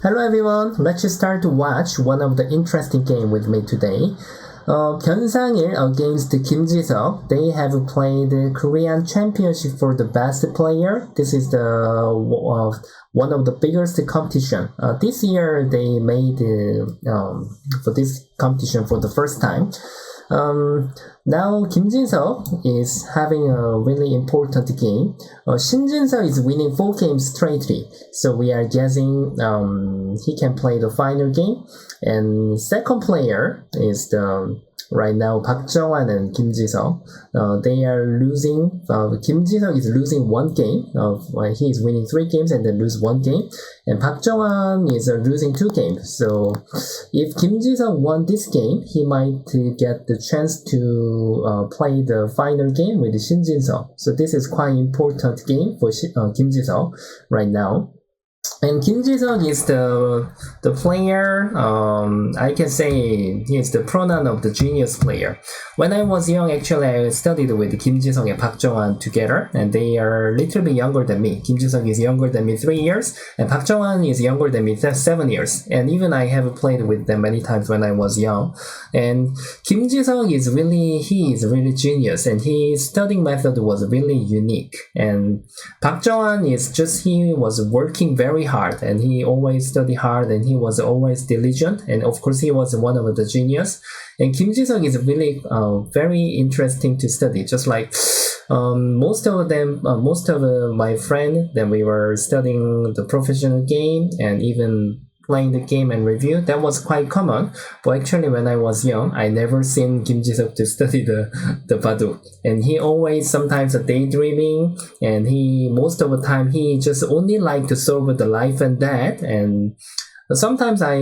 Hello everyone, let's start to watch one of the interesting game with me today. Byun Sangil against Jiseok. They have played the Korean Championship for the best player. This is the one of the biggest competition. This year they made for this competition for the first time. Now Jiseok is having a really important game. Jiseok is winning 4 games straightly, so we are guessing he can play the final game. And second player is right now Park Jeong-wan and Jiseok. They are losing. Jiseok is losing 1 game. He is winning 3 games and then lose 1 game. And Park Jeong-wan is losing 2 games. So if Jiseok won this game, he might get the chance to play the final game with Jiseok. So this is quite important game for Jiseok right now. And Jiseok is the player, I can say he is the pronoun of the genius player. When I was young, actually, I studied with Jiseok and Park Jeong-wan together, and they are a little bit younger than me. Jiseok is younger than me 3 years, and Park Jeong-wan is younger than me 7 years. And even I have played with them many times when I was young. And Jiseok is really genius, and his studying method was really unique. And Park Jeong-wan he was working very hard, and he always studied hard, and he was always diligent, and of course he was one of the genius. And Jiseok is really very interesting to study. Just like most of my friends, then we were studying the professional game and even playing the game and review. That was quite common. But actually, when I was young, I never seen Jiseok to study the Baduk. And he always sometimes daydreaming, and most of the time he just only like to solve the life and death. And sometimes I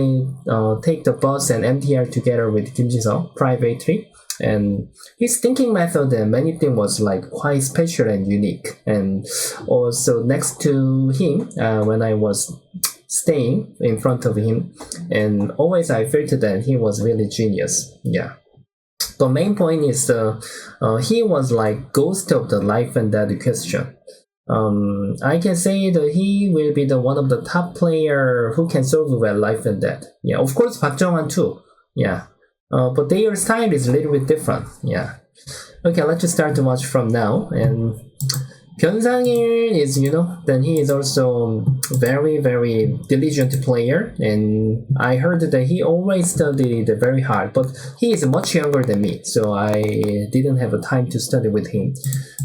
take the bus and MTR together with Jiseok privately. And his thinking method and many things was like quite special and unique. And also next to him, when I was staying in front of him, and always I felt that he was really genius. Yeah. The main point is he was like ghost of the life and death question. I can say that he will be the one of the top player who can solve well life and death. Yeah, of course Park Jeong-wan too. Yeah. But their style is a little bit different. Yeah. Okay, let's just start to watch from now. And Byun Sangil is, then he is also very, very diligent player, and I heard that he always studied very hard, but he is much younger than me, so I didn't have a time to study with him.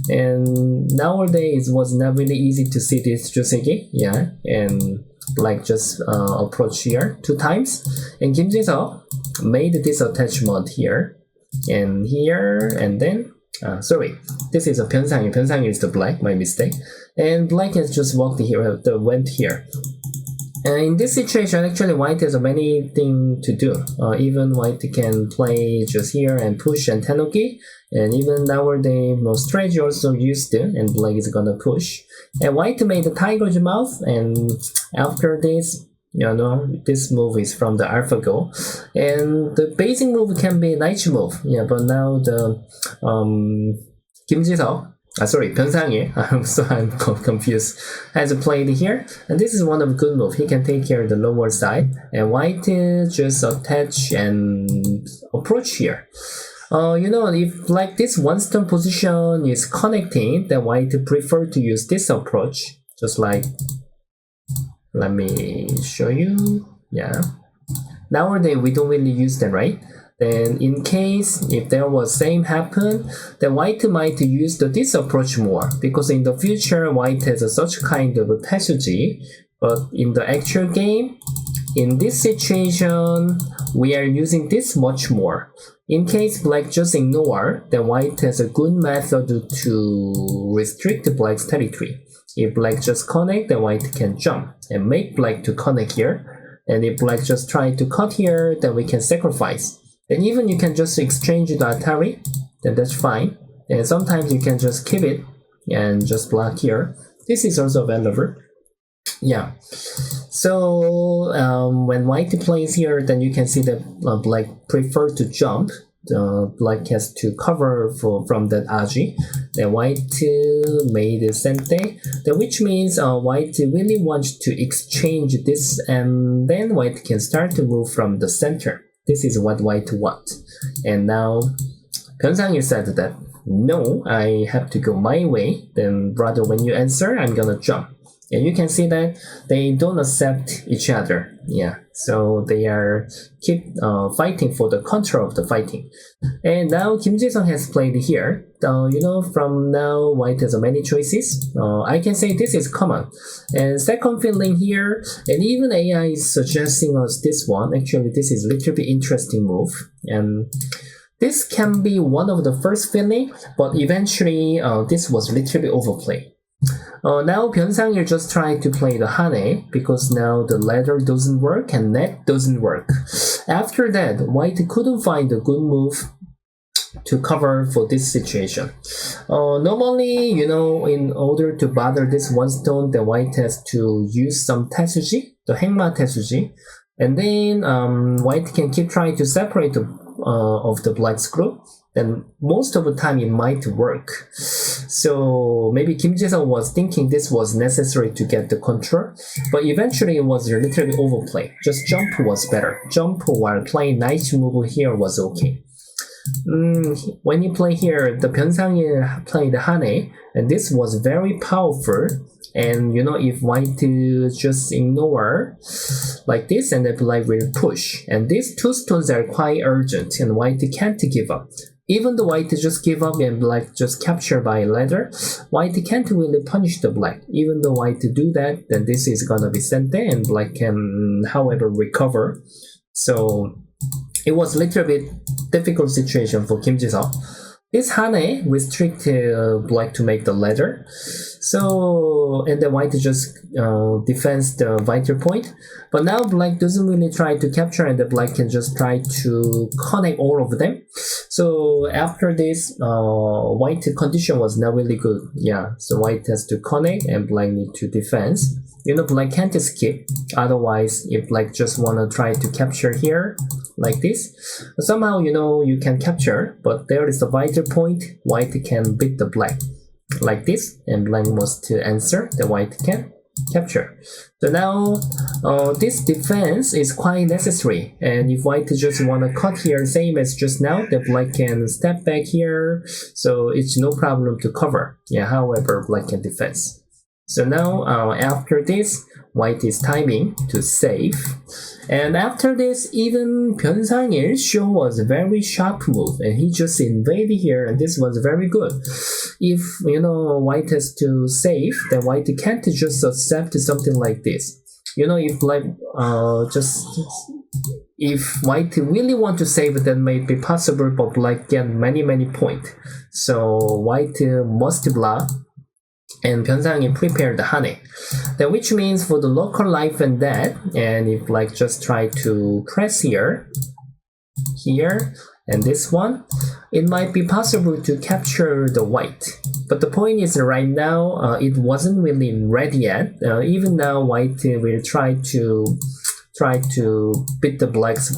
And nowadays it was not really easy to see this Jiseok, yeah, and like just approach here 2 times, and Jiseok made this attachment here, and here, and then this is a Byun Sangil. Byun Sangil is the black, my mistake. And black has just went here. And in this situation, actually, white has many things to do. Even white can play just here and push and tenuki. And even nowadays, most strategy also used it, and black is gonna push. And white made a tiger's mouth, and after this, this move is from the AlphaGo, and the basic move can be knight move. Yeah, but now the Jiseok, Byun Sangil, so I'm confused, has played here, and this is one of good move. He can take care of the lower side, and white just attach and approach here. If like this one stone position is connecting, then white prefer to use this approach, just like. Let me show you. Yeah. Nowadays we don't really use that, right? Then in case if there was same happen, then white might use this approach more, because in the future white has such kind of a strategy. But in the actual game, in this situation, we are using this much more. In case black just ignore, then white has a good method to restrict black's territory. If black just connect, then white can jump and make black to connect here. And if black just try to cut here, then we can sacrifice. And even you can just exchange the Atari, then that's fine. And sometimes you can just keep it and just block here. This is also available. Yeah. So when white plays here, then you can see that black prefer to jump. black has to cover from that aji. Then white made sente, which means white really wants to exchange this, and then white can start to move from the center. This is what white wants. And now Byun Sangil said that no, I have to go my way. Then brother, when you answer, I'm gonna jump. And you can see that they don't accept each other. Yeah, so they are keep fighting for the control of the fighting. And now Kim Jiseok has played here. From now white has many choices. I can say this is common. And second feeling here, and even AI is suggesting us this one. Actually, this is a little bit interesting move. And this can be one of the first feeling, but eventually this was a little bit overplayed. Now Byun Sangil just tried to play the hane because now the ladder doesn't work and net doesn't work. After that, white couldn't find a good move to cover for this situation. Normally, in order to bother this one stone, the white has to use some tesuji, the hengma tesuji, and then white can keep trying to separate of the black's group. Then most of the time it might work. So maybe Kim Jiseok was thinking this was necessary to get the control, but eventually it was a little bit overplayed. Just jump was better. Jump while playing knight move here was okay. When you play here, the Byun Sangil played hane, and this was very powerful. And if white just ignore like this, and the black will push. And these two stones are quite urgent, and white can't give up. Even the white just give up and black just captured by ladder, white can't really punish the black. Even though white do that, then this is gonna be sente, and black can, however, recover. So it was a little bit difficult situation for Kim Jiseok. This hane restrict black to make the ladder. So, and then white just defends the vital point. But now black doesn't really try to capture, and the black can just try to connect all of them. So after this, white condition was not really good. Yeah, so white has to connect and black need to defend. Black can't escape. Otherwise, if black just wanna try to capture here, like this, somehow you can capture, but there is a vital point. White can beat the black like this, and black must answer. The white can capture. So now this defense is quite necessary, and if white just wanna cut here, same as just now, the black can step back here, so it's no problem to cover. Yeah, however, black can defend. So now after this, white is timing to save. And after this, even Byun Sangil show was a very sharp move, and he just invaded here, and this was very good. If white has to save, then white can't just accept something like this. If black if white really want to save, then may be possible, but black get many points. So white must block. And Byun Sangil prepared the hane. Then which means for the local life and death, and if black just try to press here, and this one, it might be possible to capture the white. But the point is right now, it wasn't really ready yet. Even now, white will try to beat the black's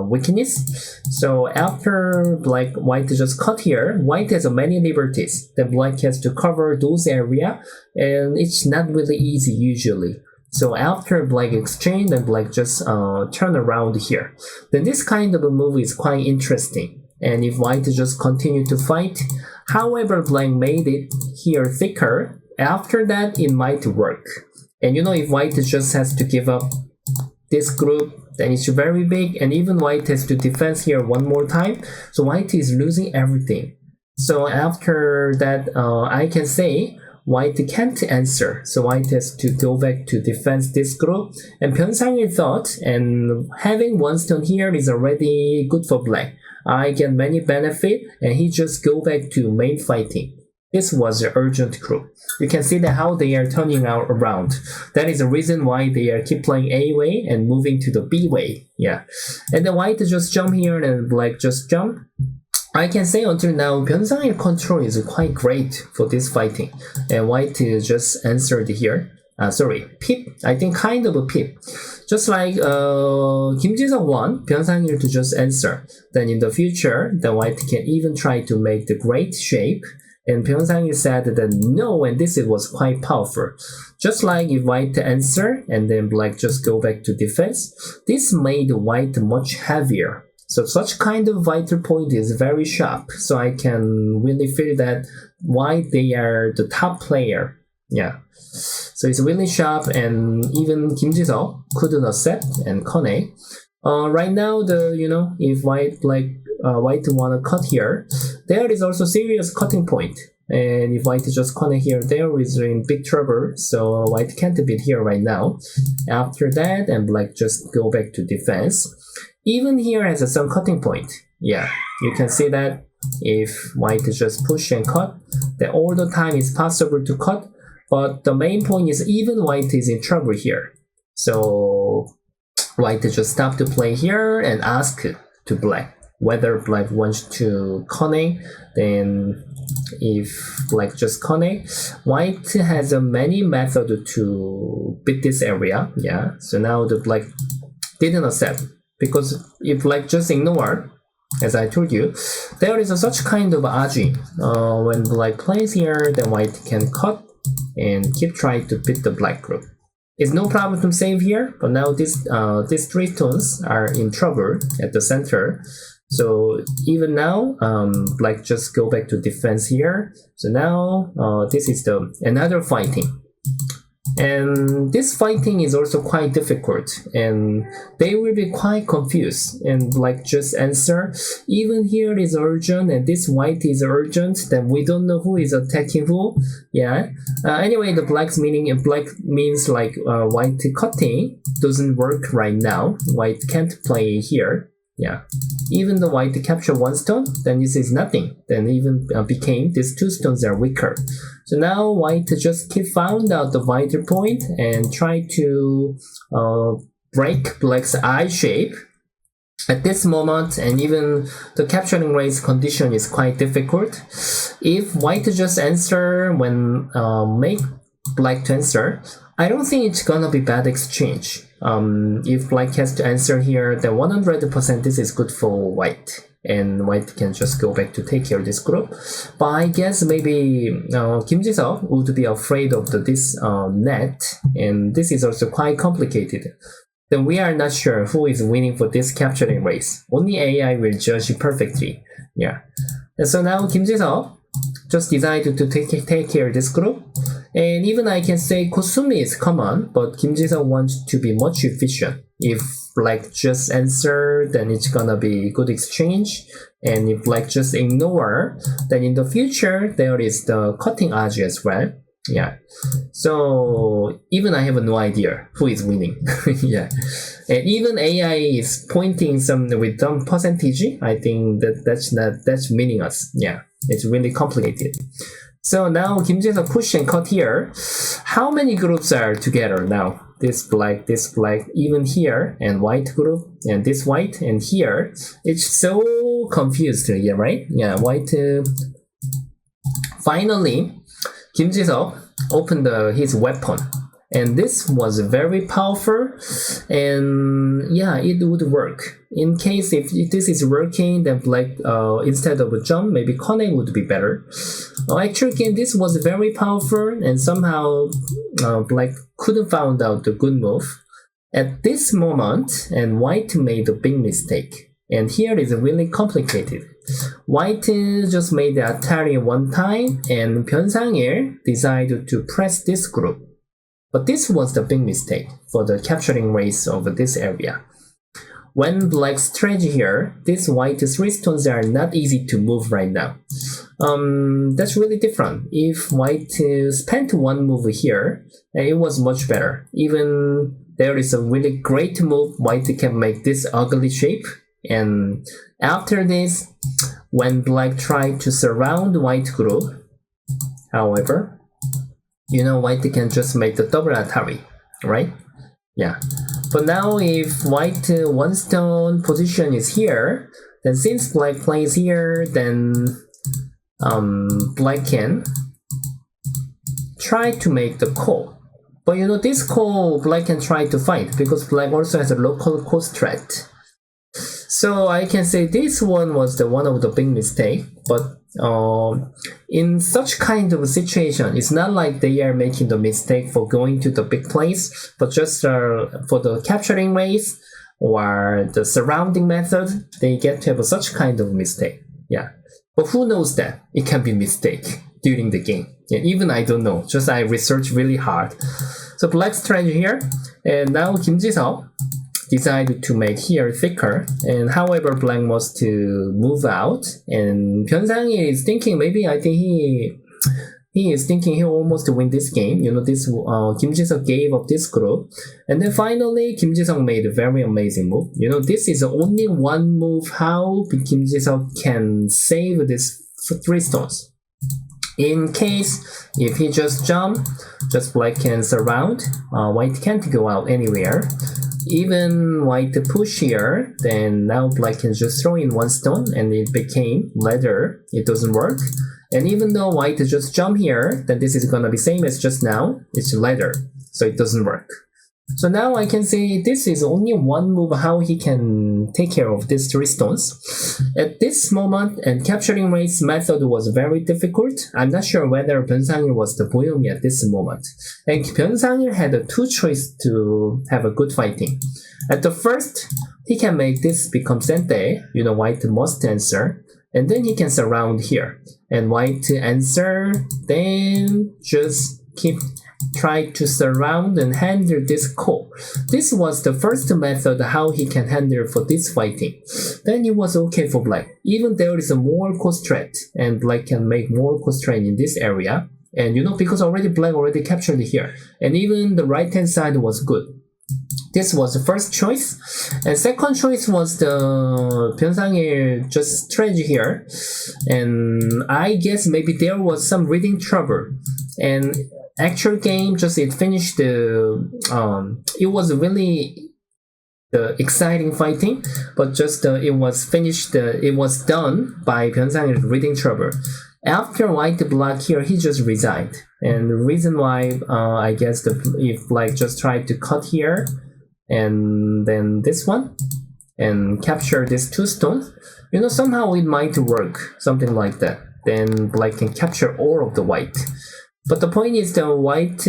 weakness. So after white just cut here, white has many liberties. Then black has to cover those area, and it's not really easy usually. So after black exchange, then black just turn around here. Then this kind of a move is quite interesting. And if white just continue to fight, however, black made it here thicker. After that, it might work. And if white just has to give up this group, then it's very big, and even white has to defend here one more time. So white is losing everything. So after that, I can say white can't answer. So white has to go back to defend this group. And Byun Sangil thought, and having one stone here is already good for black. I get many benefit, and he just go back to main fighting. This was an urgent group. You can see that how they are turning out around. That is the reason why they are keep playing A way and moving to the B way. Yeah. And the white just jump here and black just jump. I can say until now, Byun Sangil control is quite great for this fighting. And white just answered here. pip. I think kind of a pip. Just like Kim Jiseok won, Byun Sangil to just answer. Then in the future, the white can even try to make the great shape. And Byun Sangil said that no, and this was quite powerful. Just like if white answer and then black just go back to defense, this made white much heavier. So such kind of vital point is very sharp. So I can really feel that why they are the top player. Yeah. So it's really sharp, and even Kim Jiseok couldn't accept and connect. Right now, if white wanna cut here, there is also serious cutting point. And if white just connect here, there is in big trouble. So white can't beat here right now. After that, and black just go back to defense. Even here has some cutting point. Yeah, you can see that if white just push and cut, that all the time it's possible to cut. But the main point is even white is in trouble here. So white just stop to play here and ask to black whether black wants to connect. Then if black just connect, white has a many method to beat this area. Yeah, so now the black didn't accept, because if black just ignore, as I told you, there is such kind of aji. When black plays here, then white can cut and keep trying to beat the black group. It's no problem to save here, but now these three stones are in trouble at the center. So even now, black just go back to defense here. So now this is another fighting. And this fighting is also quite difficult, and they will be quite confused, and black just answer. Even here is urgent, and this white is urgent, then we don't know who is attacking who. Yeah. Anyway, the black means like white cutting doesn't work right now. White can't play here. Yeah. Even the white capture one stone, then this is nothing. Then even became these two stones are weaker. So now white just found out the vital point and try to break black's eye shape at this moment. And even the capturing race condition is quite difficult. If white just answer when make black to answer, I don't think it's gonna be bad exchange. If black has to answer here, then 100% this is good for white, and white can just go back to take care of this group. But I guess maybe Kim Jiseok would be afraid of this net, and this is also quite complicated. Then we are not sure who is winning for this capturing race. Only AI will judge perfectly. Yeah. And so now Kim Jiseok just decided to take care of this group. And even I can say Kosumi is common, but Kim Jiseok wants to be much efficient. If black just answer, then it's gonna be good exchange. And if black just ignore, then in the future, there is the cutting aji as well. Yeah. So even I have no idea who is winning. Yeah. And even AI is pointing with some percentage. I think that's meaningless. Yeah. It's really complicated. So now Kim Jiseok push and cut here. How many groups are together now? This black, even here, and white group, and this white, and here. It's so confused here, right? Yeah, white. Finally, Kim Jiseok opened his weapon. And this was very powerful, and yeah, it would work. In case if this is working, then black, instead of a jump, maybe connect would be better. Actually, this was very powerful, and somehow black couldn't find out the good move. At this moment, and white made a big mistake. And here is really complicated. White just made the Atari one time, and Byun Sangil decided to press this group. But this was the big mistake for the capturing race of this area. When black stretch here, these white three stones are not easy to move right now. That's really different. If white spent one move here, it was much better. Even there is a really great move, white can make this ugly shape. And after this, when black tried to surround white group, however, white can just make the double Atari, right? Yeah. But now if white one stone position is here, then since black plays here, then black can try to make the call. But this call black can try to fight because black also has a local coast threat. So I can say this one was one of the big mistake. But in such kind of a situation, it's not like they are making the mistake for going to the big place, but just for the capturing race or the surrounding method, they get to have such kind of mistake. Yeah. But who knows that? It can be mistake during the game. Yeah, even I don't know. Just I research really hard. So black strategy here. And now Kim Jiseok decided to make here thicker. And however, black wants to move out. And Byun Sangil is thinking, maybe I think he is thinking he almost win this game. This Kim Jiseok gave up this group. And then finally, Kim Jiseok made a very amazing move. This is only one move how Kim Jiseok can save this 3 stones. In case, if he just jump, just black can surround, white can't go out anywhere. Even white push here, then now black can just throw in 1 stone and it became leather. It doesn't work. And even though white just jump here, then this is gonna be same as just now. It's leather, so it doesn't work. So now I can say this is only one move how he can take care of these 3 stones. At this moment, and capturing race method was very difficult. I'm not sure whether Byun Sangil was the Boyomi at this moment. And Byun Sangil had 2 choices to have a good fighting. At the first, he can make this become sente, white must answer. And then he can surround here. And white answer, then just try to surround and handle this call. This was the first method how he can handle for this fighting. Then it was okay for black. Even there is a more coast threat, and black can make more coast threat in this area. And because already black already captured here. And even the right hand side was good. This was the first choice. And second choice was the Byun Sangil just strategy here. And I guess maybe there was some reading trouble. And actual game just it finished it was really the exciting fighting, but just it was finished it was done by Byun Sangil's reading trouble. After white black here, he just resigned. And the reason why I guess if black just tried to cut here and then this one and capture these 2 stones, somehow it might work, something like that. Then black can capture all of the white. But the point is that white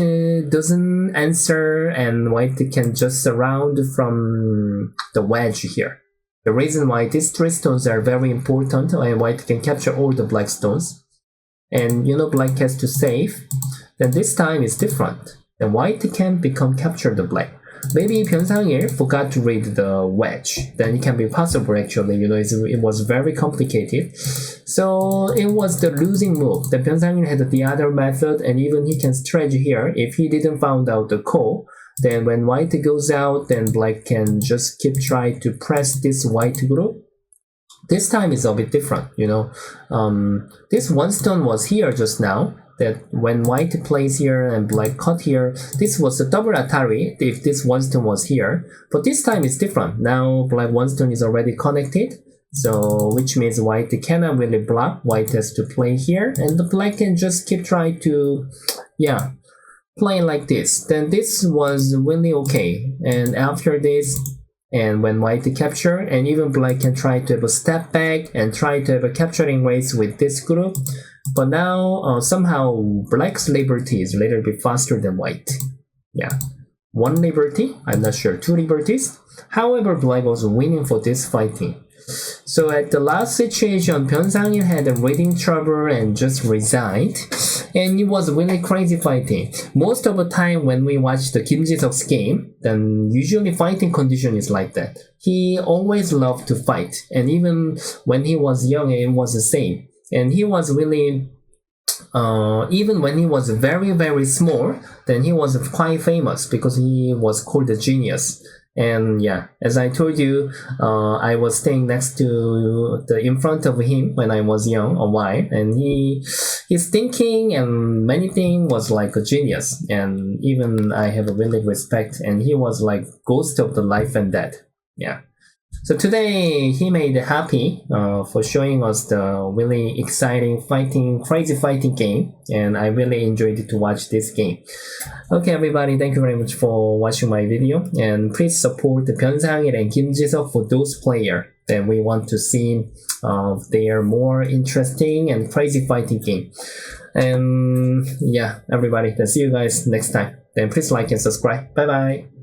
doesn't answer and white can just surround from the wedge here. The reason why these 3 stones are very important and white can capture all the black stones. And black has to save. Then this time is different. Then white can capture the black. Maybe Byun Sangil forgot to read the wedge. Then it can be possible actually. It was very complicated. So it was the losing move. The Byun Sangil had the other method, and even he can stretch here. If he didn't find out the call, then when white goes out, then black can just keep trying to press this white group. This time is a bit different. This 1 stone was here just now. That when white plays here and black cut here, this was a double Atari if this 1 stone was here. But this time it's different. Now black 1 stone is already connected. So which means white cannot really block. White has to play here. And the black can just keep trying to play like this. Then this was really okay. And after this, and when white capture, and even black can try to have a step back and try to have a capturing race with this group. But now, somehow, black's liberty is a little bit faster than white. Yeah. 1 liberty, I'm not sure, 2 liberties. However, black was winning for this fighting. So at the last situation, Byun Sangil had a reading trouble and just resigned. And it was really crazy fighting. Most of the time when we watch the Kim Jiseok's game, then usually fighting condition is like that. He always loved to fight. And even when he was young, it was the same. And he was really, even when he was very, very small, then he was quite famous because he was called a genius. And yeah, as I told you, I was staying next to in front of him when I was young a while, and his thinking and many things was like a genius. And even I have a really respect, and he was like ghost of the life and death. Yeah. So today he made happy for showing us the really exciting crazy fighting game, and I really enjoyed to watch this game. Okay, everybody, thank you very much for watching my video, and please support Byun Sangil and Kim Jiseok for those players that we want to see their more interesting and crazy fighting game. And yeah, everybody, then see you guys next time. Then please like and subscribe. Bye bye.